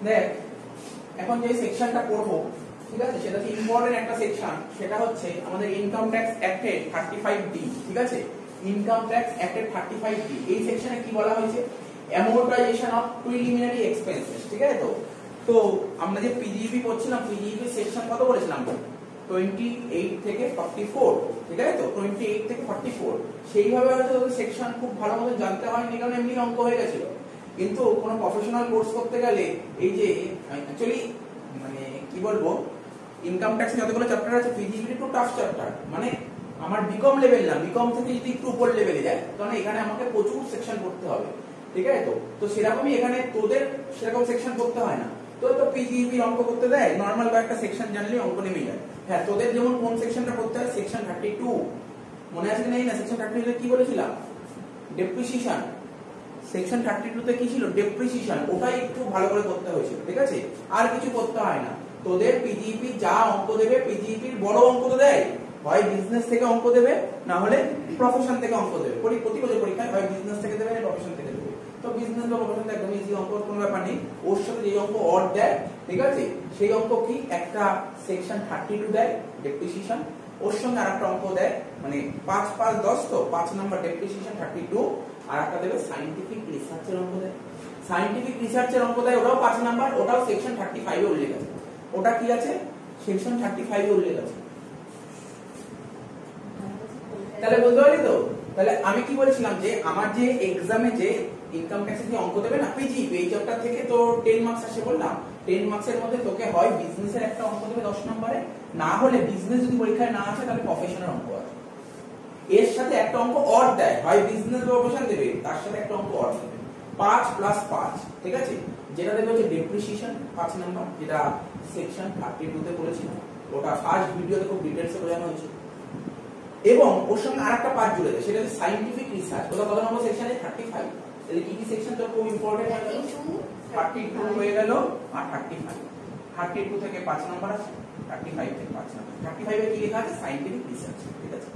দেখ এখন যে সেকশনটা পড়ব, ঠিক আছে, সেটা হচ্ছে ইম্পর্টেন্ট একটা সেকশন, সেটা হচ্ছে আমাদের ইনকাম ট্যাক্স অ্যাক্টের 35D, ঠিক আছে, ইনকাম ট্যাক্স অ্যাক্টের 35D। এই সেকশনে কি বলা হয়েছে, অ্যামোর্টাইজেশন অফ প্রিলিমিনারি এক্সপেন্সেস, ঠিক আছে। তো তো আমরা যে পিজিইপি পড়ছিলাম, পিজিইপি সেকশন কত বলেছিলাম, 28 থেকে 44, ঠিক আছে। তো 28 থেকে 44 সেইভাবে হয়তো সেকশন খুব ভালো মতো জানতে হয়নি, কারণ এমনি অঙ্ক হয়ে গেছিল। কিন্তু কোনো প্রফেশনাল কোর্স করতে গেলে এই যে অ্যাকচুয়ালি মানে কি বলবো, ইনকাম ট্যাক্স যতগুলো চ্যাপ্টার আছে, পিজিইপি একটু টাফ চ্যাপ্টার, মানে আমার বিকম লেভেল না, বিকম থেকে যদি একটু উপর লেভেলে যায়, কারণ এখানে আমাকে প্রচুর সেকশন করতে হবে, ঠিক আছে। তো সেরকমই এখানে তোদের সেরকম সেকশন করতে হয় না, তো পিজিইপি অঙ্ক করতে দেয়, নরমাল কয়েকটা সেকশন জানলে অঙ্ক নেমে যায়। হ্যাঁ, তোদের যেমন কোন সেকশনটা করতে হয়, সেকশন 32 মনে আছে কি না, সেকশন 32 তে কি বলেছিলাম, ডেপ্রিসিয়েশন। সেকশন 32 তে কি ছিল, ডেপ্রিসিয়েশন, ওটাই একটু ভালো করে করতে হয়েছিল, ঠিক আছে, আর কিছু করতে হয় না। তোদের পিজিইপি যা অঙ্ক দেবে, পিজিইপির বড় অঙ্ক তো দেয়, হয় বিজনেস থেকে অঙ্ক দেবে, না হলে প্রফেশন থেকে অঙ্ক দেবে। প্রতি বছর পরীক্ষায় হয় বিজনেস থেকে দেবে, না প্রফেশন থেকে দেবে। তো বিজনেস বা প্রফেশন একদম ইজি অঙ্ক, কোনো ব্যাপার নেই। ওর সাথে যে অঙ্ক অড দেয়, ঠিক আছে, সেই অঙ্ক কি, একটা সেকশন 32 দেয় ডেপ্রিসিয়েশন, ওর সঙ্গে আরেকটা অঙ্ক দেয়, মানে 5 5 10, তো 5 নাম্বার ডেপ্রিসিয়েশন 32, আর একটা দেবে সায়েন্টিফিক রিসার্চের অঙ্ক দেয়। সায়েন্টিফিক রিসার্চের অঙ্ক দেয়, ওটাও 5 নাম্বার, ওটাও সেকশন 35 এ উল্লেখ আছে। ওটা কি আছে, সেকশন 35 এ উল্লেখ আছে। তাহলে বুঝতে পারলি তো? তাহলে আমি কি বলছিলাম যে আমার যে এক্সামে যে ইনকাম ট্যাক্সের যে অঙ্ক দেবে না, পিজিইপি এই চ্যাপ্টার থেকে তো 10 মার্কস আসে বললাম, 10 মার্কসের মধ্যে তোকে হয় বিজনেসের একটা অঙ্ক দেবে 10 নম্বরে, না হলে বিজনেস যদি পরীক্ষায় না আসে তাহলে প্রফেশনাল অঙ্ক আছে। এর সাথে একটা অঙ্ক অড দেয়, হয় বিজনেস বা প্রফেশন দেবে, তার সাথে একটা অঙ্ক অড দেবে 5 + 5, ঠিক আছে। যেটা দেবে হচ্ছে ডেপ্রিসিয়েশন 5 নাম্বার, যেটা সেকশন 32 তে বলেছিলাম, ওটা ফার্স্ট ভিডিওতে খুব ডিটেইলসে বোঝানো হয়েছে। এবং ওর সঙ্গে আরেকটা পার্ট জুড়ে দেয়, সেটা হচ্ছে সায়েন্টিফিক রিসার্চ। ওটা কত নম্বর সেকশনে, 35। তাহলে কি কি সেকশন তো খুব ইম্পর্টেন্ট, 32 হয়ে গেল, আর 35, 32 থেকে 5 নাম্বার আছে, 35 থেকে 5 নাম্বার। 35 এ কি লেখা আছে, সায়েন্টিফিক রিসার্চ, ঠিক আছে।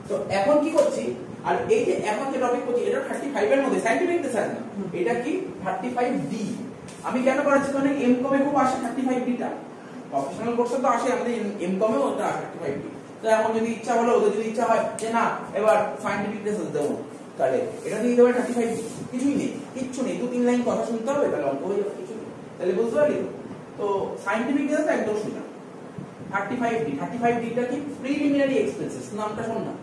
তো এখন কি করছি, আর এই যে এখন যে টপিক করছি, এটা 35 এর মধ্যে সায়েন্টিফিক রিসার্চ না, এটা কি 35D। আমি কেন করাচ্ছি, কারণ এমকম এ খুব আসে 35D টা, প্রফেশনাল কোর্সে তো আসে, আমাদের এমকম এও ওটা 35D। তো এখন যদি ইচ্ছা হলো, ওদের যদি ইচ্ছা হয় যে না এবার সায়েন্টিফিক রিসার্চ দেবো, তাহলে এটা দিয়ে দেবে 35D, কিছুই নেই, কিচ্ছু নেই, 2-3 লাইন কথা শুনতে হবে, তাহলে অঙ্ক হয়ে যাবে, কিছু নেই। তাহলে বুঝতে পারলি তো সায়েন্টিফিক রিসার্চ একদম শুনা। 35D টা কি, প্রিলিমিনারি এক্সপেন্সেস, নামটা শোন না,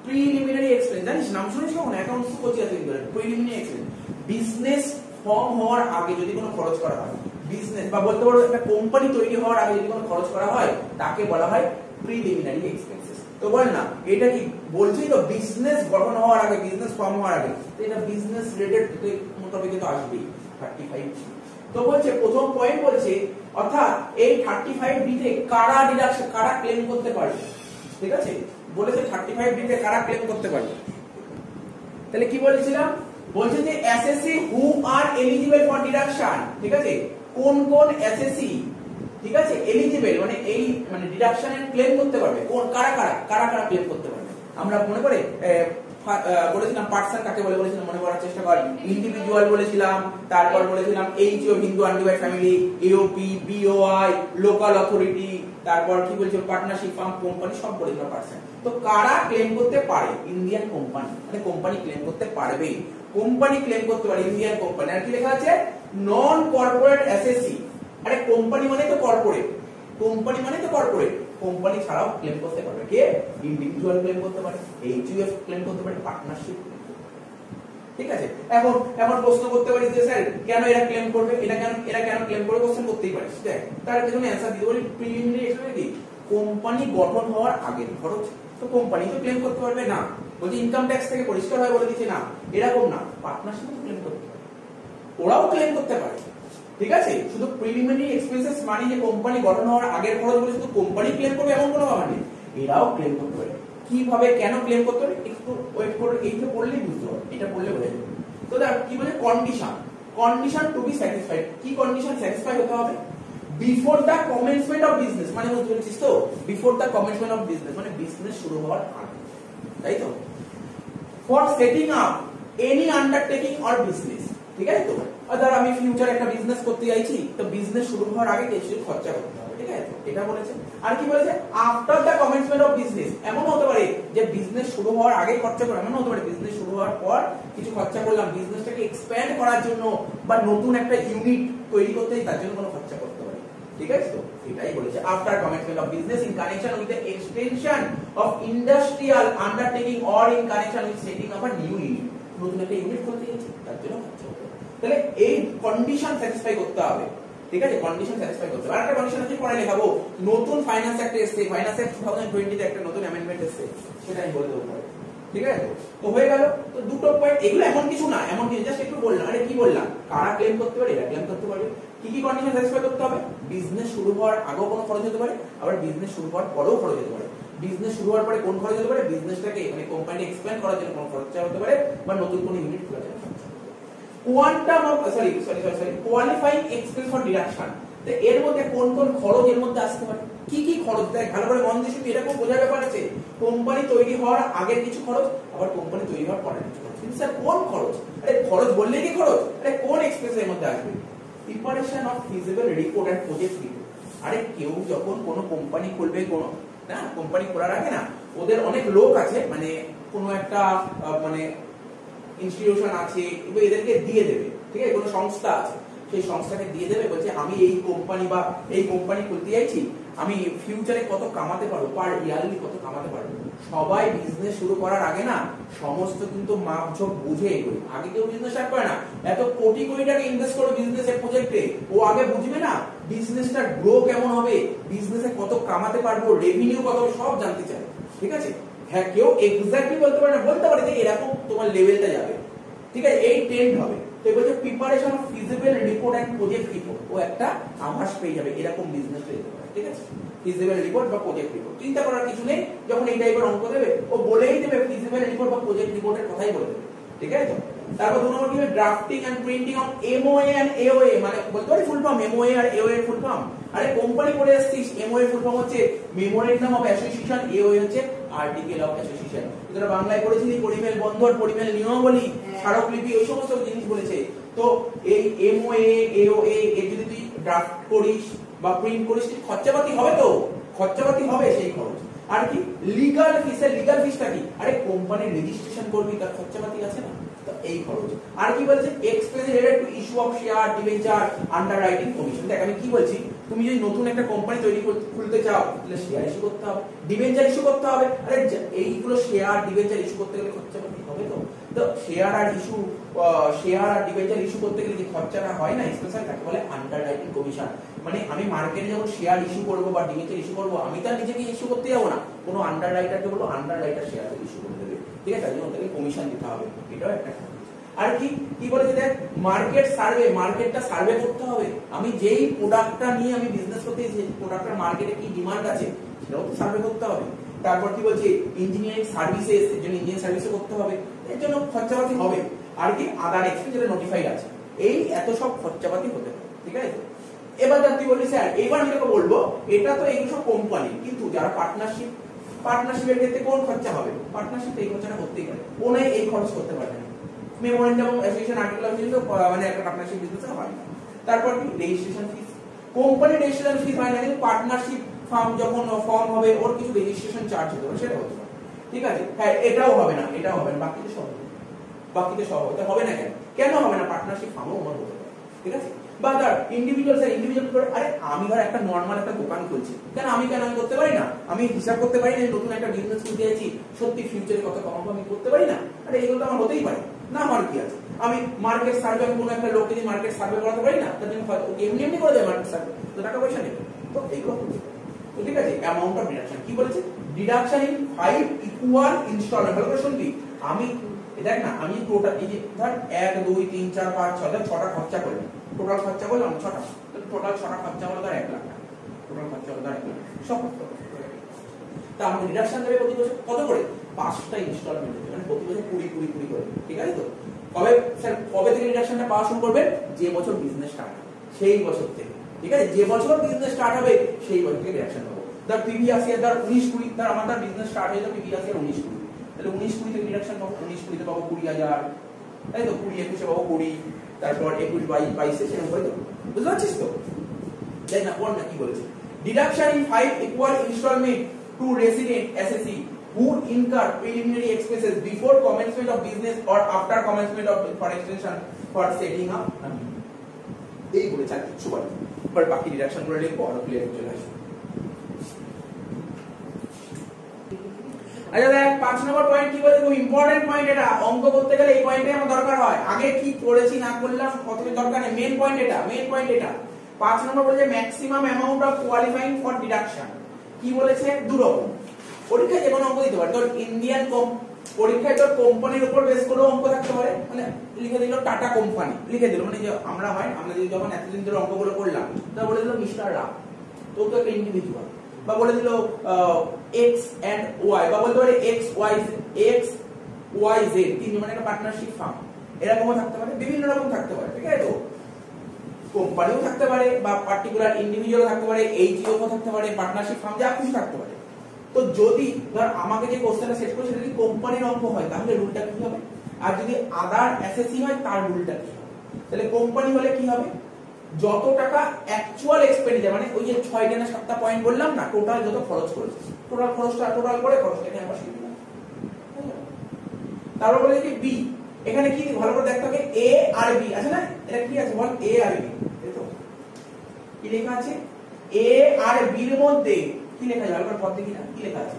প্রিলিমিনারি এক্সপেন্স, জানিস নাম শুনেছিস কখনো, অ্যাকাউন্টস করছি এতদিন ধরে, প্রিলিমিনারি এক্সপেন্স, বিজনেস ফর্ম হওয়ার আগে যদি কোনো খরচ করা হয়, বিজনেস বা বলতে পারো একটা কোম্পানি তৈরি হওয়ার আগে যদি কোনো খরচ করা হয়, তাকে বলা হয় প্রিলিমিনারি এক্সপেন্সেস। তো বল না, এটা কি বলছি তো, বিজনেস গঠন হওয়ার আগে, বিজনেস ফর্ম হওয়ার আগে, তো এটা বিজনেস রিলেটেড মোটামুটি কিন্তু আসবেই 35। তো বলছে প্রথম পয়েন্ট বলছে, অর্থাৎ এই 35D তে কারা ডিডাকশন, কারা ক্লেম করতে পারবে, ঠিক আছে, বলেছে 35D তে কারা ক্লেম করতে পারবে। তাহলে কি বলেছিলাম, বলছে যে SSC who are eligible for deduction, ঠিক আছে, কোন কোন এসএসসি, ঠিক আছে, এলিজিবল মানে এই মানে ডিডাকশনের ক্লেম করতে পারবে, কোন কারা কারা কারা কারা ক্লেম করতে পারবে। আমরা মনে করে বলেছিলাম পার্সন কাকে বলে বলেছিলাম, মনে করার চেষ্টা কর। ইন্ডিভিজুয়াল বলেছিলাম, তারপর বলেছিলাম H O Hindu undivided family, AOP, BOI, local authority, তারপর কি বলছিল পার্টনারশিপ ফার্ম, কোম্পানি, সব বলেছিলাম পার্সন। তো কারা ক্লেম করতে পারে, ইন্ডিয়ান কোম্পানি, মানে কোম্পানি ক্লেম করতে পারবে, কোম্পানি ক্লেম করতে পারে, ইন্ডিয়ান কোম্পানি। আর কি লেখা আছে, নন কর্পোরেট এসএসসি, আরে কোম্পানি মানে তো কর্পোরেট, কোম্পানি মানে তো কর্পোরেট, কোম্পানি ছাড়াও ক্লেম করতে পারবে কে, ইন্ডিভিজুয়াল ক্লেম করতে পারে, এইচইউএফ ক্লেম করতে পারে, পার্টনারশিপ, ঠিক আছে। এখন এখন প্রশ্ন করতে পারি যে স্যার কেন এরা ক্লেম করবে, এরা কেন ক্লেম করবে, কোশ্চেন করতেই পারিস। দেখ তার জন্য অ্যানসার দিতে বলি, প্রিলিমিনারি এক্সপেন্স কি, কোম্পানি গঠন হওয়ার আগের খরচ, তো কোম্পানি তো ক্লেম করতে পারবে না, বলছি ইনকাম ট্যাক্স থেকে পরিষ্কার হয়ে বলে দিচ্ছে না, এরকম না, পার্টনারশিপ ক্লেম করতে পারে, ওরাও ক্লেম করতে পারে, ঠিক আছে। শুধু প্রিলিমিনারি এক্সপেন্সেস মানে যে কোম্পানি গঠন হওয়ার আগের খরচ বলে শুধু কোম্পানি ক্লেম করবে এমন কোনো ব্যাপার নেই, এরাও ক্লেম করতে পারে। কিভাবে কেন ক্লেম করতে পারে একটু ওয়েট করে, এইটা পড়লেই বুঝতে পারবে, এটা পড়লে বোঝা যাবে। তো দেখ কি বলে, condition, condition to be satisfied, কি কন্ডিশন স্যাটিসফাই হতে হবে, before the commencement of business, মানে বুঝতে পেরেছিস তো, before the commencement of business মানে বিজনেস শুরু হওয়ার আগে, তাই তো। For setting up any undertaking or business, ঠিক আছে তো, আর ধর আমি ফিউচারে একটা বিজনেস করতে চাইছি, তো বিজনেস শুরু হওয়ার আগে কিছু খরচা করতে হবে, ঠিক আছে, এটা বলেছে। আর কি বলেছে, after the commencement of business, এমন হতে পারে যে বিজনেস শুরু হওয়ার আগে খরচা করে, এমন হতে পারে বিজনেস শুরু হওয়ার পর কিছু খরচা করলাম বিজনেসটাকে এক্সপ্যান্ড করার জন্য বা নতুন একটা ইউনিট তৈরি করতে, তার জন্য কোনো খরচা করতে পারে, ঠিক আছে। তো এটাই বলেছে after commencement of business in connection with the extension of industrial undertaking or in connection with setting up a new unit, নতুন একটা ইউনিট খুলতে গেছে তার জন্য খরচা হবে। তাহলে এই কন্ডিশন স্যাটিসফাই করতে হবে, ঠিক আছে, কন্ডিশন স্যাটিসফাই করতে হবে। আর একটা কন্ডিশন আছে পরে লেখাবো, নতুন ফাইন্যান্স অ্যাক্ট এসেছে, ফাইন্যান্স অ্যাক্ট 2020 তে একটা নতুন অ্যামেন্ডমেন্ট এসেছে, সেটা আমি বলে দেবো পরে, ঠিক আছে। তো হয়ে গেল, তো দুটো পয়েন্ট, এগুলো এমন কিছু না, এমন কিছু জাস্ট একটু বললাম। আরে কি বললাম, কারা ক্লেম করতে পারে, এরা ক্লেম করতে পারবে। কি কি কন্ডিশন স্যাটিসফাই করতে হবে, বিজনেস শুরু হওয়ার আগেও কোনো খরচ হতে পারে, আবার বিজনেস শুরু হওয়ার পরেও খরচ হতে পারে। বিজনেস শুরু হওয়ার পরে কোন খরচ হতে পারে, বিজনেসটাকে মানে কোম্পানি এক্সপ্যান্ড করার জন্য কোনো খরচা হতে পারে, বা নতুন কোনো ইউনিট খোলার জন্য খরচা হতে পারে। Quantum of qualifying expense for deduction, তো এর মধ্যে কোন কোন খরচ এর মধ্যে আসতে পারে, কি কি খরচ দেয়, ভালো করে মন দিয়ে শুনবি, এরকম বোঝার ব্যাপার আছে। কোম্পানি তৈরি হওয়ার আগের কিছু খরচ, আবার কোম্পানি তৈরি হওয়ার পরের কিছু খরচ। কিন্তু স্যার কোন খরচ, আরে খরচ বললেই কি খরচ, আরে কোন এক্সপেন্স এর মধ্যে আসবে, preparation of feasible report and project report. আরে কেউ যখন কোনো কোম্পানি খুলবে, কোন না কোম্পানি খোলার আগে না ওদের অনেক লোক আছে, মানে কোনো একটা মানে ইনস্টিটিউশন আছে, এদেরকে দিয়ে দেবে, ঠিক আছে, কোনো সংস্থা আছে, সেই সংস্থাকে দিয়ে দেবে, বলছে আমি এই কোম্পানি বা এই কোম্পানি খুলতে চাইছি, আমি ফিউচারে কত কামাতে পারবো, পার ইয়ারলি কত কামাতে পারবো। সবাই বিজনেস শুরু করার আগে না সমস্ত কিন্তু মাপঝোপ বুঝে এগোয়, আগে কেউ বিজনেস স্টার্ট করে না, এত কোটি কোটি টাকা ইনভেস্ট করবে বিজনেসের প্রজেক্টে, ও আগে বুঝবে না বিজনেসটা গ্রো কেমন হবে, বিজনেসে কত কামাতে পারবো, রেভিনিউ কত, সব জানতে চায়, ঠিক আছে। হ্যাঁ, কেউ এক্স্যাক্টলি বলতে পারে না, বলতে পারে যে এরকম তোমার লেভেলটা যাবে, ঠিক আছে, এই ট্রেন্ড হবে। তো বলছে preparation of feasible report and project report, ও একটা আভাস পেয়ে যাবে এরকম বিজনেস পেয়ে যাবে, ঠিক আছে, ফিজিবল রিপোর্ট বা প্রজেক্ট রিপোর্ট। চিন্তা করার কিছু নেই, যখন এই টাইপের অঙ্ক দেবে ও বলেই দেবে ফিজিবল রিপোর্ট বা প্রজেক্ট রিপোর্টের কথাই বলে দেবে, ঠিক আছে। তো তারপর 2 নম্বর কি হবে, drafting and printing of MOA and AOA, মানে বলতে পারি ফুল ফর্ম, এমওএ আর এওএ এর ফুল ফর্ম। আরে কোম্পানি করে আসছিস, এমওএ ফুল ফর্ম হচ্ছে মেমোরেন্ডাম অফ অ্যাসোসিয়েশন, এওএ হচ্ছে আর্টিকেল অফ অ্যাসোসিয়েশন। তোরা বাংলায় পড়েছিলি পরিমেল বন্ধন, পরিমেল নিয়মাবলী, স্মারকলিপি, ওই সমস্ত জিনিস বলেছে। তো এই এমওএ এওএ এর যদি তুই ড্রাফট করিস বা প্রিন্ট করিস, খরচাপাতি হবে, তো খরচাপাতি হবে, সেই খরচ। আর কি লিগ্যাল ফিস, এর লিগ্যাল ফিসটা কি, আরে কোম্পানির রেজিস্ট্রেশন করবি, তার খরচাপাতি আছে না, তো এই খরচ। আর কি বলছে, expense related to issue of share, debenture, underwriting commission. দেখ আমি কি বলছি, তুমি যদি নতুন একটা কোম্পানি তৈরি খুলতে চাও, তাহলে শেয়ার ইস্যু করতে হবে, ডিবেঞ্চার ইস্যু করতে হবে। আরে এইগুলো শেয়ার ডিবেঞ্চার ইস্যু করতে গেলে খরচাপাতি হবে, তো তো শেয়ার আর ডিবেঞ্চার ইস্যু করতে গেলে যে খরচাটা হয় না স্পেশাল, তাকে বলে আন্ডাররাইটিং কমিশন। মানে আমি মার্কেটে যখন শেয়ার ইস্যু করবো বা ডিবেঞ্চার ইস্যু করবো, আমি তার নিজেকে ইস্যু করতে যাবো না, কোনো আন্ডাররাইটারকে বলবো আন্ডাররাইটার শেয়ার ইস্যু করে দেবে, ঠিক আছে, তার জন্য তাকে কমিশন দিতে হবে, এটাও একটা। আর কি কি বলেছে, দেখ মার্কেট সার্ভে, মার্কেটটা সার্ভে করতে হবে, আমি যেই প্রোডাক্টটা নিয়ে আমি বিজনেস করতে চাইছি, প্রোডাক্টের মার্কেটে কি ডিমান্ড আছে সেটাও তো সার্ভে করতে হবে। তারপর কি বলছে, ইঞ্জিনিয়ারিং সার্ভিসেস, এর জন্য ইঞ্জিনিয়ারিং সার্ভিসও করতে হবে, এর জন্য খরচাপাতি হবে। আর কি আদার এক্সপেন্স, যেটা নোটিফাইড আছে, এই এত সব খরচাপাতি হতে পারে, ঠিক আছে। এবার তুই বললি স্যার, এবার আমি তোকে বলবো, এটা তো এগুলো সব কোম্পানি, কিন্তু যারা পার্টনারশিপের ক্ষেত্রে কোন খরচা হবে, পার্টনারশিপ এই খরচাটা করতেই পারে, কোন এই খরচ করতে পারবে না। Memorandum of association, article of association, মানে একটা পার্টনারশিপ বিজনেসে হয় না। তারপর কি registration fees, company registration fees হয় না, কিন্তু পার্টনারশিপ ফার্ম যখন ফর্ম হবে ওর কিছু রেজিস্ট্রেশন চার্জ হতে পারে, সেটা হতে পারে, ঠিক আছে। হ্যাঁ, এটাও হবে না, এটাও হবে না, বাকিতে সব হবে, বাকিতে সব হবে। হবে না কেন, কেন হবে না, পার্টনারশিপ ফার্মও আমার হতে পারে, ঠিক আছে। বা ধর ইন্ডিভিজুয়াল, স্যার ইন্ডিভিজুয়াল করে, আরে আমি ধর একটা নরমাল একটা দোকান খুলছি, কেন আমি করতে পারি না, আমি হিসাব করতে পারি না, নতুন একটা বিজনেস খুলতে যাচ্ছি, সত্যি ফিউচারে কত কমাবো আমি করতে পারি না, আরে এগুলো তো আমার হতেই পারে না, আমার কি আছে। আমি মার্কেট সার্ভে, আমি কোনো একটা লোককে যদি মার্কেট সার্ভে করাতে পারি না, তার জন্য ওকে এমনি এমনি করে দেয় মার্কেট সার্ভে, তো টাকা পয়সা নেবে, তো এইগুলো করতে পারে, তো ঠিক আছে। অ্যামাউন্ট অফ ডিডাকশন কি বলেছে, ডিডাকশন ইন 5 ইকুয়াল ইনস্টলমেন্ট, ভালো করে শুনবি। আমি দেখ না, আমি টোটাল এই যে ধর 1 2 3 4 5 6 6টা খরচা করলাম, টোটাল খরচা করলাম 6টা, তো টোটাল 6টা খরচা হলো ধর 1 লাখ টাকা, টোটাল খরচা হলো ধর 1 লাখ, সব তা আমাকে ডিডাকশন দেবে প্রতি বছর কত করে, 5টা ইনস্টলমেন্ট, মানে প্রতি বছর 20 করে, ঠিক আছে। তো কবে স্যার, কবে থেকে ডিডাকশনটা পাওয়া শুরু করবেন, যে বছর বিজনেস স্টার্ট হবে সেই বছর থেকে, ঠিক আছে, যে বছর বিজনেস স্টার্ট হবে সেই বছর থেকে ডিডাকশন পাবো। ধর প্রিভিয়াস ইয়ার ধর 19-20, ধর আমার বিজনেস স্টার্ট হয়ে যাবে প্রিভিয়াস ইয়ার 19-20, তাহলে 19-20 থেকে ডিডাকশন পাবো, 19-20 তে পাবো 20,000, তাই তো, 20-21 পাবো 20, তারপর 21/22 সেরকম করে দেবো, বুঝতে পারছিস তো? তাই না? পড় না কি বলেছে, deduction in 5 equal instalment to resident assessee who incur preliminary expenses before commencement of business or after commencement of for extension for setting up এই বলেছে, আর কিছু বলে পর বাকি ডিডাকশন করে লিখবো আর ক্লিয়ার চলে আসবে। আচ্ছা দেখ 5 নম্বর পয়েন্ট কি বলে, খুব ইম্পর্টেন্ট পয়েন্ট, এটা অঙ্ক করতে গেলে এই পয়েন্টটাই আমার দরকার হয়। আগে কি করেছি না করলাম কত দরকার নেই, মেইন পয়েন্ট এটা, মেইন পয়েন্ট এটা। 5 নম্বর বলেছে maximum amount of qualifying for deduction. কি বলেছে, দু রকম। পরীক্ষায় যে কোনো অঙ্ক দিতে পারে, তোর ইন্ডিয়ান পরীক্ষায় তোর কোম্পানির উপর বেস করে অঙ্ক থাকতে পারে, মানে লিখে দিল টাটা কোম্পানি, লিখে দিল, মানে যে আমরা যে যখন এতদিন ধরে অঙ্কগুলো করলাম তা বলে দিল মিস্টার রাম, তো তো একটা ইন্ডিভিজুয়াল, বা বলে দিল এক্স এন্ড ওয়াই, বা বলতে পারে এক্স ওয়াই জেড, তিনজন মানে একটা পার্টনারশিপ ফার্ম, এরকমও থাকতে পারে, বিভিন্ন রকম থাকতে পারে, ঠিক আছে? তো কোম্পানিও থাকতে পারে বা পার্টিকুলার ইন্ডিভিজুয়াল থাকতে পারে, এইচইও থাকতে পারে, পার্টনারশিপ ফার্ম, যা কিছু থাকতে পারে। তো যদি ধর আমাকে যে কোশ্চেনটা সেট করেছে যদি কোম্পানির অঙ্ক হয় তাহলে রুলটা কি হবে, আর যদি আদার এসএসসি হয় তার রুলটা কি হবে? তাহলে কোম্পানি হলে কি হবে, যত টাকা অ্যাকচুয়াল এক্সপেন্ডিচার, মানে ওই যে 6টা না 7টা পয়েন্ট বললাম না, টোটাল যত খরচ করেছে, টোটাল করে খরচটাকে আমরা শিখে দিলাম। তারপর বলে যদি বি, এখানে কি ভালো করে দেখতে হবে, এ আর বি আছে না, এটা কি আছে বল, এ আর বি, এই তো কি লেখা আছে, এ আর বি এর মধ্যে কি লেখা আছে, ভালো করে পড়তে কি না, কি লেখা আছে,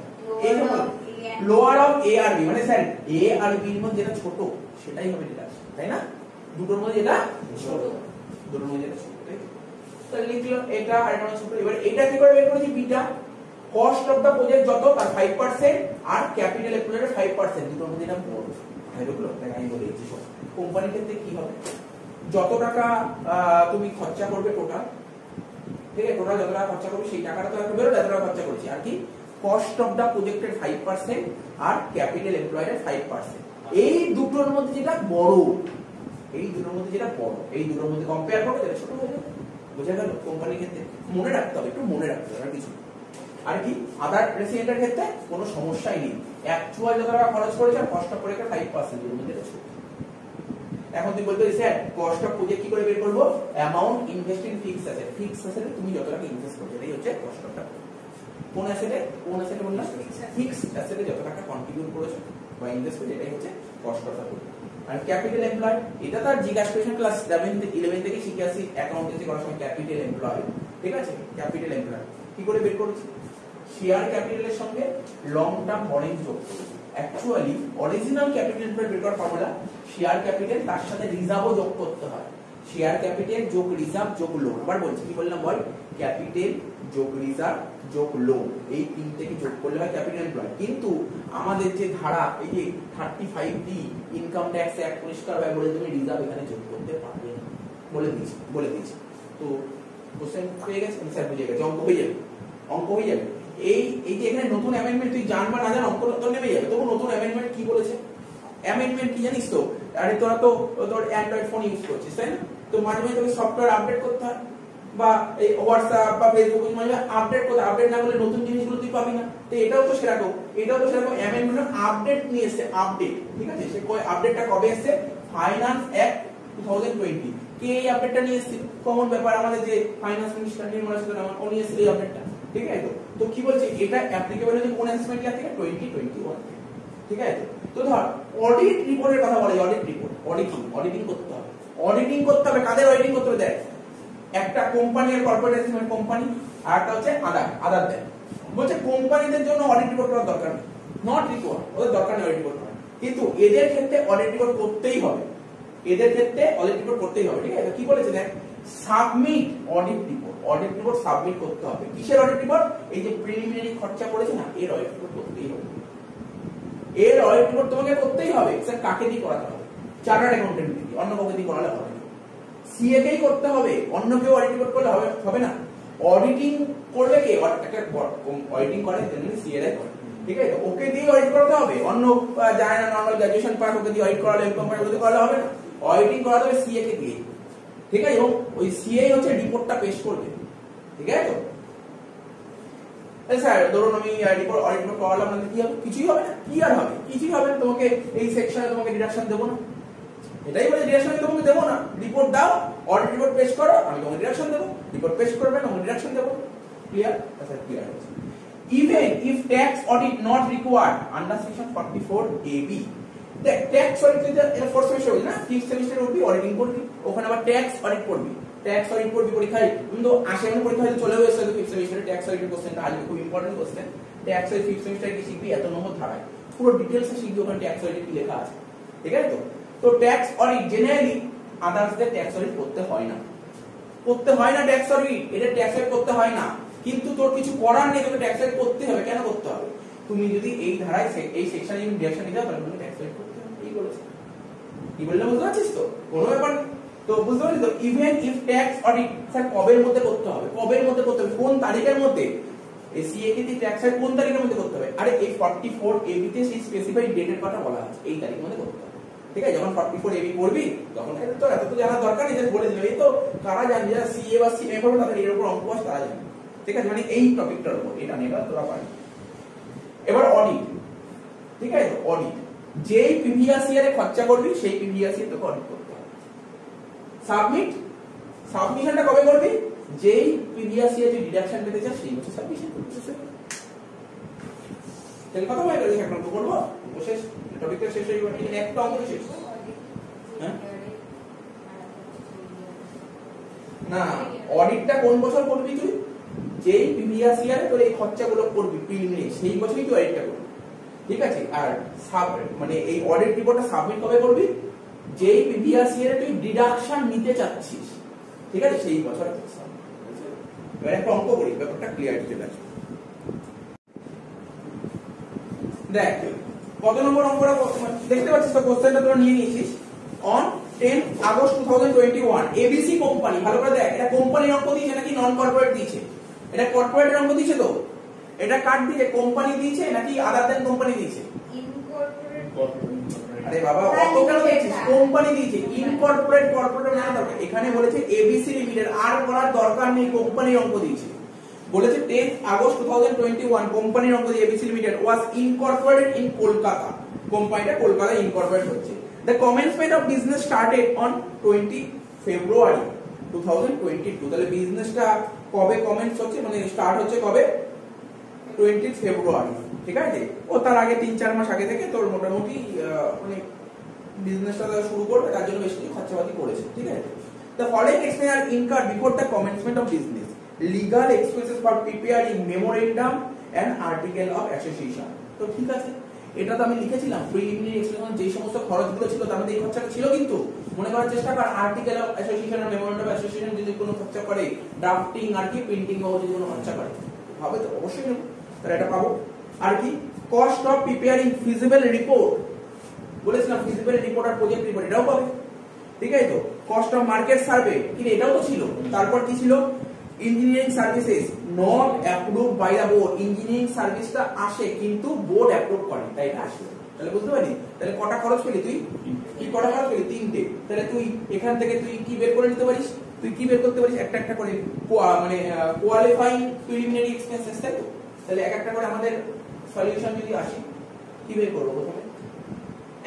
লোয়ার অফ এ আর বি, মানে স্যার এ আর বি এর মধ্যে যেটা ছোট সেটাই হবে ডিডাকশন, তাই না? দুটোর মধ্যে যেটা ছোট, দুটোর মধ্যে যেটা ছোট, তাহলে লিখলো এটা আর এটা ছোট। এবার এটা কি করে বের করেছি, বিটা কস্ট অফ দা প্রজেক্ট যত তার 5% আর ক্যাপিটাল এক্সপেন্ডিচার 5%, দুটোর মধ্যে এটা বড় ভাই লোকলো, তাই আমি বলে দিচ্ছি। সব কোম্পানির ক্ষেত্রে কি হবে, যত টাকা তুমি খরচা করবে টোটাল, ঠিক আছে, টোটাল যত টাকা খরচা করবে সেই টাকাটা তো একটা বেরোলো, এত টাকা খরচা করেছি, আর কি কস্ট অফ দা প্রজেক্টের 5% আর ক্যাপিটাল এমপ্লয়ের 5%, এই দুটোর মধ্যে যেটা বড়, এই দুটোর মধ্যে যেটা বড়, এই দুটোর মধ্যে কম্পেয়ার করবে যেটা ছোট হয়ে যাবে, বুঝা গেল? কোম্পানির ক্ষেত্রে মনে রাখতে হবে, একটু মনে রাখতে হবে, আর কিছু। আর কি আদার রেসিডেন্টের ক্ষেত্রে কোনো সমস্যাই নেই, অ্যাকচুয়াল যত টাকা খরচ করেছে আর কস্ট অফ প্রজেক্টের 5% এর মধ্যে ছোট। এখন তুই বলতে স্যার কস্ট অফ প্রজেক্ট কি করে বের করব, amount invest in fixed asset, fixed অ্যাসেটে তুমি যত টাকা ইনভেস্ট করবে এটাই হচ্ছে কস্ট অফ। কোন অ্যাসেটে বললাম, ফিক্সড অ্যাসেটে যত টাকা কন্ট্রিবিউট করেছো বা ইনভেস্ট করেছো এটাই হচ্ছে কস্ট অফ প্রজেক্ট। আর ক্যাপিটাল এমপ্লয়, এটা তার জিজ্ঞাসা করেছেন ক্লাস 11 থেকে শিখে আসি অ্যাকাউন্টেন্সি করার সময়, ক্যাপিটাল এমপ্লয়, ঠিক আছে? ক্যাপিটাল এমপ্লয় কি করে বের করেছি, শেয়ার ক্যাপিটালের সঙ্গে লং টার্ম বরোইং যোগ করেছি। অ্যাকচুয়ালি অরিজিনাল ক্যাপিটাল এমপ্লয় বের করার ফর্মুলা শেয়ার ক্যাপিটাল তার সাথে রিজার্ভও যোগ করতে হয়, শেয়ার ক্যাপিটাল যোগ রিজার্ভ যোগ লোন। আবার বলছি কি বললাম বল, ক্যাপিটাল যোগ রিজার্ভ যোগ লোন, এই তিন থেকে যোগ করলে হয় ক্যাপিটাল এমপ্লয়। কিন্তু আমাদের যে ধারা এই যে 35D ইনকাম ট্যাক্স অ্যাক্ট পরিষ্কার ভাবে বলে তুমি রিজার্ভ এখানে যোগ করতে পারবে না, বলে দিয়েছি। তো কোশ্চেন হয়ে গেছে, স্যার বুঝে গেছে, অঙ্ক হয়ে যাবে। এই যে এখানে নতুন অ্যামেন্ডমেন্ট তুই জান বা না জান অঙ্ক তো নেমে যাবে। তবু নতুন অ্যামেন্ডমেন্ট কি বলেছে, অ্যামেন্ডমেন্ট কি জানিস তো, আরে তোরা তো তোর অ্যান্ড্রয়েড ফোন ইউজ করছিস তাই না, তো মাঝে মাঝে তোকে সফটওয়্যার আপডেট করতে হয়, বা এই হোয়াটসঅ্যাপ বা ফেসবুক মাঝে আপডেট করতে, আপডেট না করলে নতুন জিনিসগুলো তুই পাবি না। তো এটাও তো সেরকম অ্যামেন্ডমেন্ট আপডেট নিয়ে এসেছে, আপডেট, ঠিক আছে? সে আপডেটটা কবে এসেছে, ফাইন্যান্স অ্যাক্ট 2020, কে এই আপডেটটা নিয়ে এসেছিল, কমন ব্যাপার, আমাদের যে ফাইন্যান্স মিনিস্টার নির্মলা সীতারামন উনি এসেছিল এই আপডেটটা, ঠিক আছে? তো কি বলছে, এটা অ্যাপ্লিকেবল হচ্ছে কোন অ্যাসেসমেন্ট ইয়ার থেকে, 2021, ঠিক আছে? তো ধর অডিট রিপোর্টের কথা বলে, অডিট রিপোর্ট, অডিটিং করতে হবে, কাদের অডিটিং করতে হবে দেখ, একটা কোম্পানি আর কর্পোরেট অ্যাসেসমেন্ট কোম্পানি, আর একটা হচ্ছে আদার দেয়। বলছে কোম্পানিদের জন্য অডিট রিপোর্ট করার দরকার নেই, নট রিপোর্ট, ওদের দরকার নেই অডিট রিপোর্ট করার, কিন্তু এদের ক্ষেত্রে অডিট রিপোর্ট করতেই হবে, ঠিক আছে? কি বলেছে দেখ, সাবমিট অডিট রিপোর্ট সাবমিট করতে হবে। কিসের অডিট রিপোর্ট, এই যে প্রিলিমিনারি খরচা করেছে না এর অডিট রিপোর্ট করতেই হবে, তোমাকে করতেই হবে। স্যার কাকে দিয়ে করাতে হবে, চার্টার্ড অ্যাকাউন্টেন্ট দিয়ে, অন্য কাউকে দিয়ে করালে হবে না, সিএ কেই করতে হবে, অন্য কেউ অডিট রিপোর্ট করলে হবে না। অডিটিং করবে কে, একটা অডিটিং করে সিএ রাই করে, ঠিক আছে? ওকে দিয়ে অডিট করাতে হবে, অন্য যায় না, নরমাল গ্র্যাজুয়েশন পাস ওকে দিয়ে অডিট করালে কোম্পানি ওকে করালে হবে না, অডিটিং করাতে হবে সিএ কে দিয়ে, ঠিক আছে? এবং ওই সিএ হচ্ছে রিপোর্টটা পেশ করবে, ঠিক আছে? তো স্যার ধরুন আমি অডিট রিপোর্ট করালাম না, কি হবে, কিছুই হবে না, কি আর হবে, কিছুই হবে না, তোমাকে এই সেকশনে তোমাকে ডিডাকশন দেবো না, এটাই বলে ডিডাকশন আমি তোমাকে দেবো না, রিপোর্ট দাও, অডিট রিপোর্ট পেশ করো, আমি তোমাকে ডিডাকশন দেবো, রিপোর্ট পেশ করবে না, আমি ডিডাকশন দেবো। ক্লিয়ার? আচ্ছা ক্লিয়ার হচ্ছে। Even if tax audit not required under section 44 AB, the tax audit এর ফোর্থ সেমিস্টার হল না, ফিফথ সেমিস্টার অবধি অডিটিং করবি, ওখানে আবার ট্যাক্স অডিট করবি, ট্যাক্স অডিট করবি পরীক্ষায়। কিন্তু 80 নম্বর পরীক্ষা হয়তো চলেও এসেছে ফিফথ সেমিস্টারে ট্যাক্স অডিটের কোশ্চেনটা আসবে, খুব important question. Tax audit fifth সেমিস্টারে কি শিখবি, এত নম্বর ধারায় পুরো ডিটেইলসে শিখবি, ওখানে ট্যাক্স অডিট কি লেখা আছে, ঠিক আছে তো? তো ট্যাক্স অডিট জেনারেলি আদার্সদের ট্যাক্স অডিট করতে হয় না, করতে হয় না ট্যাক্স অডিট, এটা ট্যাক্স অডিট করতে হয় না, কিন্তু তোর কিছু করার নেই, তোকে ট্যাক্স অডিট করতে হবে। কেন করতে হবে? তুমি যদি এই ধারায় এই সেকশনে যদি ডিরেকশন দিতে তাহলে তুমি ট্যাক্স অডিট করতে হবে, এই বলেছে। কি বললাম বুঝতে পারছিস তো? কোনো ব্যাপার নেই। তো বুঝতে পারছিস তো? Even if tax audit sir কবের মধ্যে করতে হবে, কবের মধ্যে করতে হবে, কোন তারিখের মধ্যে? এই সিএকে তে ট্যাক্স অডিট কোন তারিখের মধ্যে করতে হবে? আরে এই 44 এবি তে সেই স্পেসিফাইড ডেটের কথা বলা আছে, এই তারিখের মধ্যে করতে হবে। ঠিক আছে, যখন 44 এবি পড়বি তখন তো এত তো জানার দরকার নেই, বলে দিলাম। এই তো কারা জানে যারা সিএ বা সিএমএ পড়বে তাদের এর উপর অঙ্ক আসে, তারা জানে। ঠিক আছে, মানে এই টপিকটার উপর এটা নেবা তোরা পারি। এবার অডিট, ঠিক আছে তো? অডিট যেই প্রিভিয়াস ইয়ারে খরচা করবি সেই প্রিভিয়াস ইয়ারে তোকে অডিট করতে হবে। সাবমিট, সাবমিশনটা কবে করবি? যেই প্রিভিয়াস ইয়ারে ডিডাকশন পেতে চাস সেই বছর সাবমিশন করতে হবে। তাহলে কথা হয়ে গেল, এখন তো করব শেষ, টপিকটা শেষ হয়ে গেল, এখানে একটা অঙ্ক শেষ। হ্যাঁ না, অডিটটা কোন বছর করবি তুই? যেই প্রিভিয়াস ইয়ারে তোর এই খরচাগুলো করবি প্রিলিমিনারি, সেই বছরই তুই অডিটটা করবি। ঠিক আছে, আর মানে এই অডিট রিপোর্টটা সাবমিট কবে করবি? যেই প্রিভিয়াস ইয়ারে তুই ডিডাকশন নিতে চাচ্ছিস, ঠিক আছে, সেই বছর। এবার একটা অঙ্ক করি, ব্যাপারটা ক্লিয়ার হয়ে যাবে। দেখ কত নম্বর অঙ্কটা দেখতে পাচ্ছিস তো? কোশ্চেনটা তোরা নিয়ে নিয়েছিস। অন 10 আগস্ট 2021 এবিসি কোম্পানি, ভালো করে দেখ, এটা কোম্পানির অঙ্ক দিয়েছে নাকি নন কর্পোরেট দিয়েছে? এটা কর্পোরেটের অঙ্ক দিয়েছে তো? এটা কার দিয়েছে? কোম্পানি দিয়েছে নাকি আদার দেন কোম্পানি দিয়েছে? ইনকর্পোরেট। আরে বাবা অত কেন দিয়েছিস? কোম্পানি দিয়েছে। ইনকর্পোরেট কর্পোরেট না দরকার, এখানে বলেছে এবিসি লিমিটেড, আর করার দরকার নেই, কোম্পানির অঙ্ক দিয়েছে। বলেছে 10 আগস্ট 2021 কোম্পানির অঙ্ক দিয়ে ABC limited was Incorporated in Kolkata, কোম্পানিটা কলকাতায় ইনকর্পোরেট হচ্ছে। The commencement of business started on 20 February 2022, তাহলে বিজনেসটা কবে কমেন্স হচ্ছে, মানে স্টার্ট হচ্ছে কবে? 20 ফেব্রুয়ারি। ঠিক আছে, ও তার আগে 3-4 মাস আগে থেকে তোর মোটামুটি মানে বিজনেসটা শুরু করবে, তার জন্য বেশ কিছু খরচাপাতি করেছে। ঠিক আছে, the following expenses are incurred before the commencement of business: legal expenses for preparing memorandum and article of association। তো ঠিক আছে, এটা তো আমি লিখেছিলাম প্রিলিমিনারি এক্সপ্লেনেশন, যে সমস্ত খরচগুলো ছিল তার মধ্যে এই খরচাটা ছিল, কিন্তু মনে করার চেষ্টা কর। আর্টিকেল অফ অ্যাসোসিয়েশন আর মেমোরেন্ডাম অফ অ্যাসোসিয়েশন যদি কোনো খরচা করে, ড্রাফটিং আর কি প্রিন্টিং বা যদি কোনো খরচা করে, হবে তো অবশ্যই নেব, তাহলে এটা পাবো। আর কি cost of preparing feasible report, বলেছিলাম ফিজিবল রিপোর্ট আর প্রজেক্ট রিপোর্ট, এটাও পাবে। ঠিক আছে তো? কস্ট অফ মার্কেট সার্ভে, কিন্তু এটাও তো ছিল। তারপর কি ছিল? Engineering services not approved by the board, engineering সার্ভিসটা আসে কিন্তু বোর্ড অ্যাপ্রুভ করে, তাই এটা আসে। তাহলে বুঝতে পারলি? তাহলে কটা খরচ পেলি তুই? কি কটা খরচ পেলি? 3টে। তাহলে তুই এখান থেকে তুই কি বের করে নিতে পারিস? তুই কি বের করতে পারিস? একটা একটা করে, মানে কোয়ালিফাইং প্রিলিমিনারি এক্সপেন্সেস, তাই তো? তাহলে এক একটা করে আমাদের সলিউশন যদি আসে, কি বের করব? প্রথমে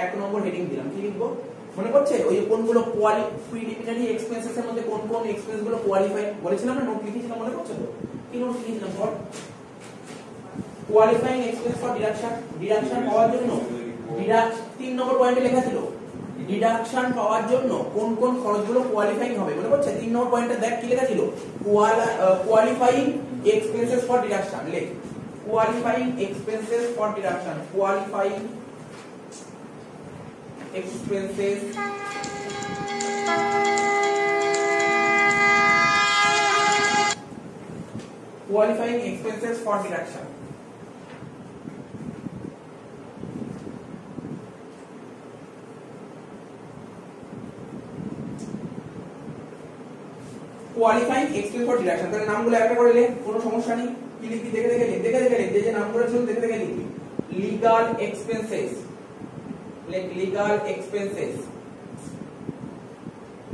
1 নম্বর হেডিং দিলাম, কি লিখবো মনে পড়ছে? ওই কোনগুলো প্রিলিমিনারি এক্সপেন্সেস এর মধ্যে কোন কোন এক্সপেন্স গুলো কোয়ালিফাই বলেছিলাম না, নোট লিখেছিলাম, মনে পড়ছে তো? কি নোট লিখেছিলাম? For qualifying expense for deduction, deduction পাওয়ার জন্য 3 নম্বর পয়েন্টে লেখা ছিল ডিডাকশন পাওয়ার জন্য কোন কোন খরচগুলো কোয়ালিফাইং হবে, মনে পড়ছে? 3 নম্বর পয়েন্টে দেখ কি লেখা ছিল? কোয়ালিফাইং এক্সপেন্সেস ফর ডিডাকশন, লেখ qualifying expenses for deduction, qualifying expenses qualifying expenses for deduction। qualifying expense for deduction, তাহলে নামগুলো একটা করে লে, কোনো সমস্যা নেই। কি লিখবি? দেখে দেখে লিখ, দেখে দেখে লিখ, যে নামগুলো ছিল দেখে দেখে লিখবি। Legal expenses, like legal expenses,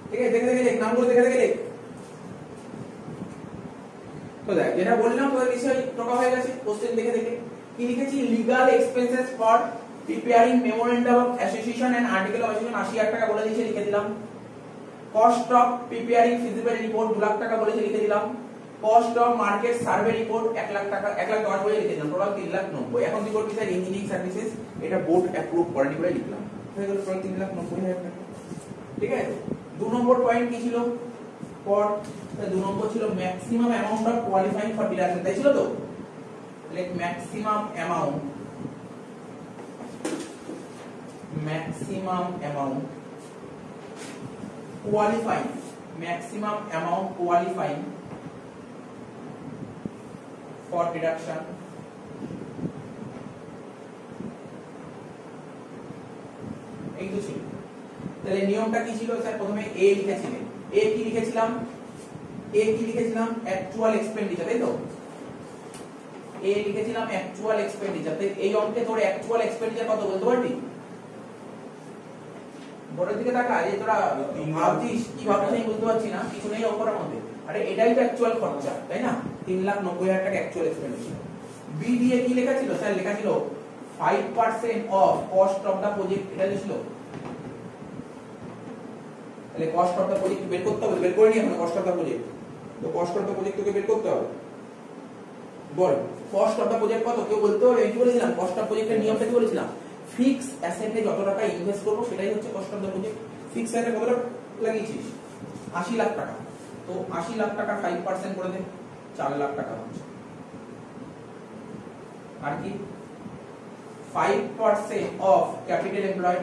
ঠিক আছে? দেখে দেখে লিখ, নামগুলো দেখে দেখে লিখ। তো দেখ যেটা বললাম তোদের বিষয় টোকা হয়ে গেছে, কোশ্চেন দেখে দেখে কি লিখেছি? Legal expenses for preparing memorandum of association and article of association 80,000 টাকা বলে দিয়েছে, লিখে দিলাম। Cost of preparing feasibility report 2 lakh টাকা বলেছে, লিখে দিলাম। Cost of market survey report 1 lakh টাকা, 1 লাখ 10 বলে লিখে দিলাম, টোটাল 3,90,000। এখন কি করবি স্যার, ইঞ্জিনিয়ারিং সার্ভিসেস এটা বোর্ড অ্যাপ্রুভ করেনি বলে লিখলাম, হয়ে গেল টোটাল 3,90,000 টাকা। ঠিক আছে। 2 নম্বর পয়েন্ট কি ছিল পর, 2 নম্বর ছিল maximum amount of qualifying for deduction, তাই ছিল তো, like maximum amount qualifying, maximum amount qualifying for deduction এই তো ছিল। তাহলে নিয়মটা কি ছিল স্যার, প্রথমে এ লিখেছিলেন, এ কি লিখেছিলাম, অ্যাকচুয়াল এক্সপেন্ডিচার, তাই তো, এ লিখেছিলাম অ্যাকচুয়াল এক্সপেন্ডিচার। তাই এই অঙ্কে তোর অ্যাকচুয়াল এক্সপেন্ডিচার কত বলতে পারবি? বোর্ডের দিকে তাকা, যে তোরা ভাবছিস কি ভাবছিস আমি বুঝতে পারছি না, কিছু নেই অঙ্কটার মধ্যে। আরে এটাই তো অ্যাকচুয়াল খরচা, তাই না, 3,90,000 টাকা অ্যাকচুয়াল এক্সপেন্ডিচার। বি দিয়ে কি লেখা ছিল স্যার, লেখা ছিল 5% of cost of the project, এটা ছিল। তাহলে কস্ট অফ দা প্রজেক্ট বের করতে হবে, বের করে নি এখন কস্ট অফ দা প্রজেক্ট। তো কস্ট অফ দা প্রজেক্ট তোকে বের করতে হবে। বল কস্ট অফ দা প্রজেক্ট কত, কেউ বলতে হবে? আমি বলেছিলাম কস্ট অফ প্রজেক্টের নিয়মটা কি বলেছিলাম, ফিক্স অ্যাসেটে যত টাকা ইনভেস্ট করব সেটাই হচ্ছে cost of the project. Fix অ্যাসেটে কত টাকা লাগিয়েছিস? 80 লাখ টাকা। তো 80 লাখ টাকা 5% করে দে, 4 লাখ টাকা হচ্ছে। আর কি 5% অফ ক্যাপিটাল এমপ্লয়েড,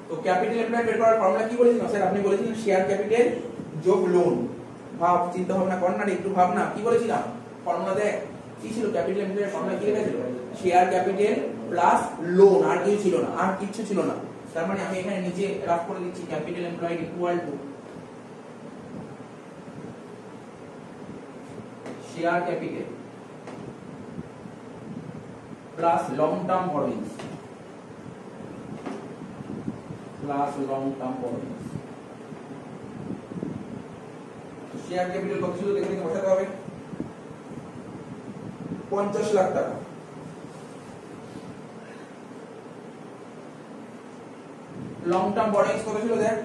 তো ক্যাপিটাল এমপ্লয়েড বের করার ফর্মুলা কি বলেছিলাম স্যার, আপনি বলেছিলেন শেয়ার ক্যাপিটাল যোগ লোন। ভাব, চিন্তা ভাবনা কর না, একটু ভাব না, কি বলেছিলাম ফর্মুলা দেখ কি ছিল, ক্যাপিটাল এমপ্লয়েড ফর্মুলা কি লেখা ছিল, শেয়ার ক্যাপিটাল প্লাস লোন, আর কিছু ছিল না, আর কিছু ছিল না। তার মানে আমি এখানে নিচে রাফ করে দিচ্ছি capital employed equal to share capital plus long term borrowings, share capital কত ছিল দেখে বসাতে হবে, 50 লাখ টাকা। লং টার্ম বরোইংস কত ছিল দেখ,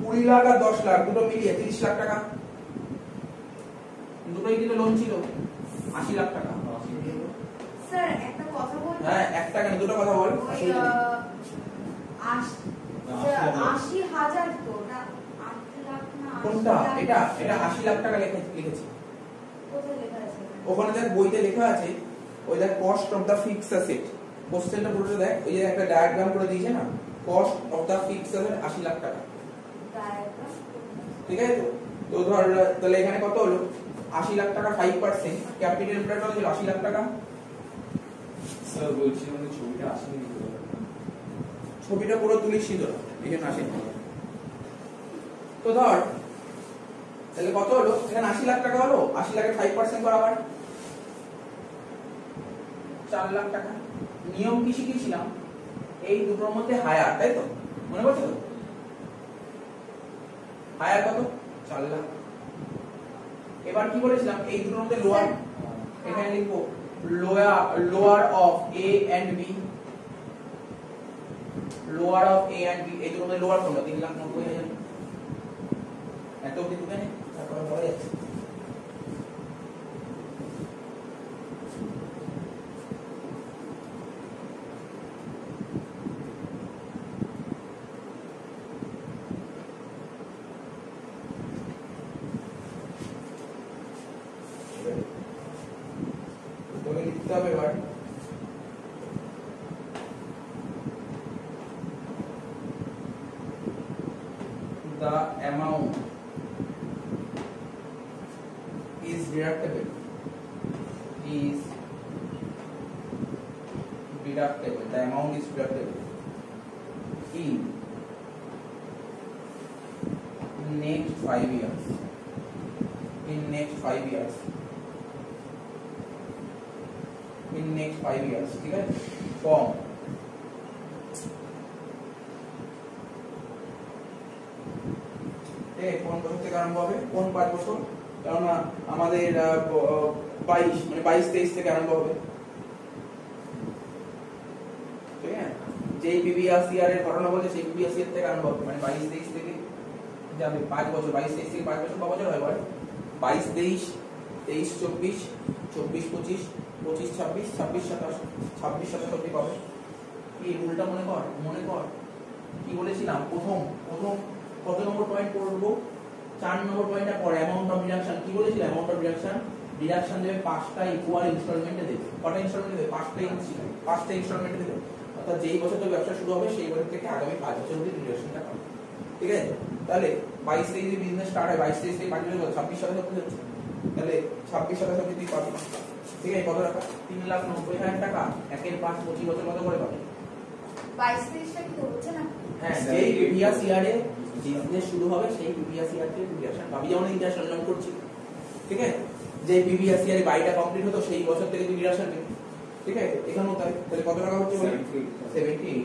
20 লাখ আর 10 লাখ দুটো মিলিয়ে 30 লাখ টাকা, দুটোই কিন্তু লোন ছিল, 80 লাখ টাকা। স্যার একটা কথা বল, হ্যাঁ একটা কেন, দুটো কথা বল। 80,000 তো না, 8 লাখ না, কোনটা, এটা 80 লাখ টাকা লিখেছি। কোথায় লেখা আছে? ওখানে দেখ বইতে লেখা আছে, ওই দেখ cost of the fixed asset, কোশ্চেনটা পুরোটা দেখ, ওই যে একটা ডায়াগ্রাম করে দিয়েছে না, cost of the fixed asset 80 lakh টাকা, ডায়াগ্রাম, ঠিক আছে তো। তো ধর তাহলে এখানে কত হলো, 80 লাখ টাকা 5%, ক্যাপিটাল এমপ্লয়েড কত ছিল 80 লাখ টাকা। স্যার বলছি মানে ছবিটা আসেনি, ছবিটা পুরো তুলিস ছিল, এই জন্য আসেনি। তো ধর তাহলে কত হলো, এখানে 80 লাখ টাকা হলো, 80 লাখের 5% কর আবার 4 লাখ টাকা। নিয়ম কি শিখিয়েছিলাম, এই দুটোর মধ্যে হায়ার, তাই তো, মনে পড়ছে তো, হায়ার কত 4 লাখ। এবার কি বলেছিলাম, এই দুটোর মধ্যে লোয়ার, এখানে লিখবো lower of A and B, lower of A and B, এই দুটোর মধ্যে লোয়ার কোনটা, 3,90,000। এত অবধি বুঝে নে, তারপরে বলা যাচ্ছে। তোকে লিখতে হবে এবার the amount is deductible the amount is deductible in next 5 years, in next 5 years, ঠিক আছে, from কোন বছর থেকে আরম্ভ হবে, কোন 5 বছর, কেননা আমাদের 22 মানে 22-23 থেকে আরম্ভ হবে, ঠিক আছে? যেই প্রিভিয়াস ইয়ারের ঘটনা বলছে সেই প্রিভিয়াস ইয়ার থেকে আরম্ভ হবে, মানে 22-23 থেকে যাবে 5 বছর, 22-23 থেকে 5 বছর, 5 বছর হয় বল, 22-23, 23-24, 24-25, 25-26, 26-27, 26-27 অবধি পাবে। কি রুলটা মনে কর কি বলেছিলাম, প্রথম কত নম্বর পয়েন্ট করব, 4 নম্বর পয়েন্টটা পরে অ্যামাউন্ট অফ ডিডাকশন। কি বলেছিলাম, অ্যামাউন্ট অফ ডিডাকশন দেবে 5টা ইকুয়াল ইনস্টলমেন্টে দেবে। কটা ইনস্টলমেন্ট দেবে? 5টা ইনস্টলমেন্টে দেবে। অর্থাৎ যেই বছর তোর ব্যবসা শুরু হবে সেই বছর থেকে আগামী 5 বছর অবধি ডিডাকশনটা পাবে, ঠিক আছে? তাহলে 22 থেকে যদি বিজনেস স্টার্ট হয়, 22 থেকে 5 বছর 26 অবধি হচ্ছে, তাহলে 26 অবধি তুই পাবি, ঠিক আছে? কত টাকা? 3,90,000 টাকা, 1/5 25 বছর কত করে পাবি? 22-23টা কি হচ্ছে না? হ্যাঁ, যেই প্রিভিয়াস ইয়ারে বিজনেস শুরু হবে সেই প্রিভিয়াস ইয়ার থেকে ডিডাকশন পাবি, যেমন ইন্টারেস্ট অনলাইন করছি, ঠিক আছে? যে প্রিভিয়াস ইয়ারে বাড়িটা কমপ্লিট হতো সেই বছর থেকে তুই ডিডাকশন নিবি, ঠিক আছে? এখানেও তাই। তাহলে কত টাকা হচ্ছে বলি? 78%।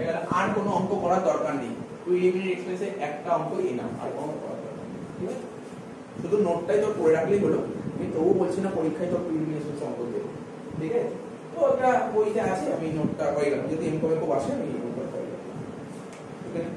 এখানে আর কোনো অঙ্ক করার দরকার নেই, প্রিলিমিনারি এক্সপেন্সে একটা অঙ্কই এনাফ, আর কোনো করার দরকার নেই, ঠিক আছে? শুধু নোটটাই তোর করে রাখলেই হলো। আমি তবুও বলছি না পরীক্ষায় তোর প্রিলিমিনারি এক্সপেন্সে অঙ্ক দেবে, ঠিক আছে? তো একটা বইতে আছে, আমি নোটটা করে রাখলাম, যদি ইনকামে খুব আসে আমি নোটটা করে রাখলাম, ঠিক আছে?